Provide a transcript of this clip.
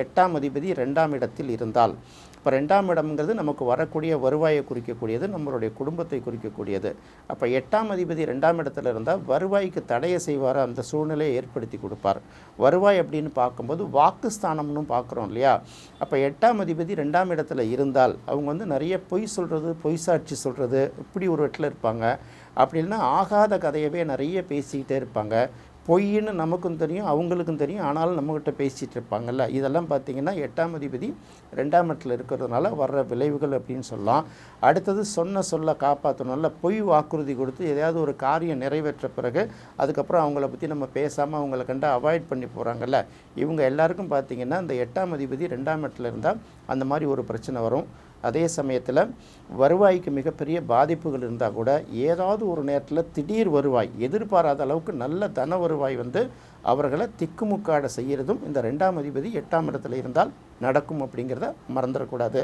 8ஆம் அதிபதி 2ஆம் இடத்தில் இருந்தால், இப்போ 2ஆம் இடம்ங்கிறது நமக்கு வரக்கூடிய வருவாயை குறிக்கக்கூடியது, நம்மளுடைய குடும்பத்தை குறிக்கக்கூடியது. அப்போ 8ஆம் அதிபதி 2ஆம் இடத்துல இருந்தால் வருவாய்க்கு தடையை செய்வார், அந்த சூழ்நிலையை ஏற்படுத்தி கொடுப்பார். வருவாய் அப்படின்னு பார்க்கும்போது வாக்குஸ்தானம்னு பார்க்குறோம் இல்லையா? அப்போ 8ஆம் அதிபதி 2ஆம் இடத்துல இருந்தால் அவங்க நிறைய பொய் சொல்கிறது, பொய் சாட்சி சொல்கிறது, இப்படி ஒரு இடத்துல இருப்பாங்க. அப்படி இல்லைன்னா ஆகாத கதையவே நிறைய பேசிக்கிட்டே இருப்பாங்க. பொய்ன்னு நமக்கும் தெரியும், அவங்களுக்கும் தெரியும், ஆனாலும் நம்மகிட்ட பேசிகிட்டு இருப்பாங்கல்ல. இதெல்லாம் பார்த்திங்கன்னா 8ஆம் அதிபதி 2ஆம் இடத்துல இருக்கிறதுனால வர்ற விளைவுகள் அப்படின்னு சொல்லலாம். அடுத்தது சொன்ன சொல்ல காப்பாற்றணும்ல, பொய் வாக்குறுதி கொடுத்து எதையாவது ஒரு காரியம் நிறைவேற்ற பிறகு அதுக்கப்புறம் அவங்கள பற்றி நம்ம பேசாமல் அவங்கள கண்டு அவாய்ட் பண்ணி போகிறாங்கல்ல, இவங்க எல்லாருக்கும் பார்த்திங்கன்னா இந்த 8ஆம் அதிபதி 2ஆம் இடத்துல இருந்தால் அந்த மாதிரி ஒரு பிரச்சனை வரும். அதே சமயத்தில் வருவாய்க்கு மிகப்பெரிய பாதிப்புகள் இருந்தால் கூட ஏதாவது ஒரு நேரத்தில் திடீர் வருவாய், எதிர்பாராத அளவுக்கு நல்ல தன வருவாய் அவர்களை திக்குமுக்காட செய்கிறதும் இந்த 2ஆம் அதிபதி 8ஆம் இடத்துல இருந்தால் நடக்கும் அப்படிங்கிறத மறந்துடக்கூடாது.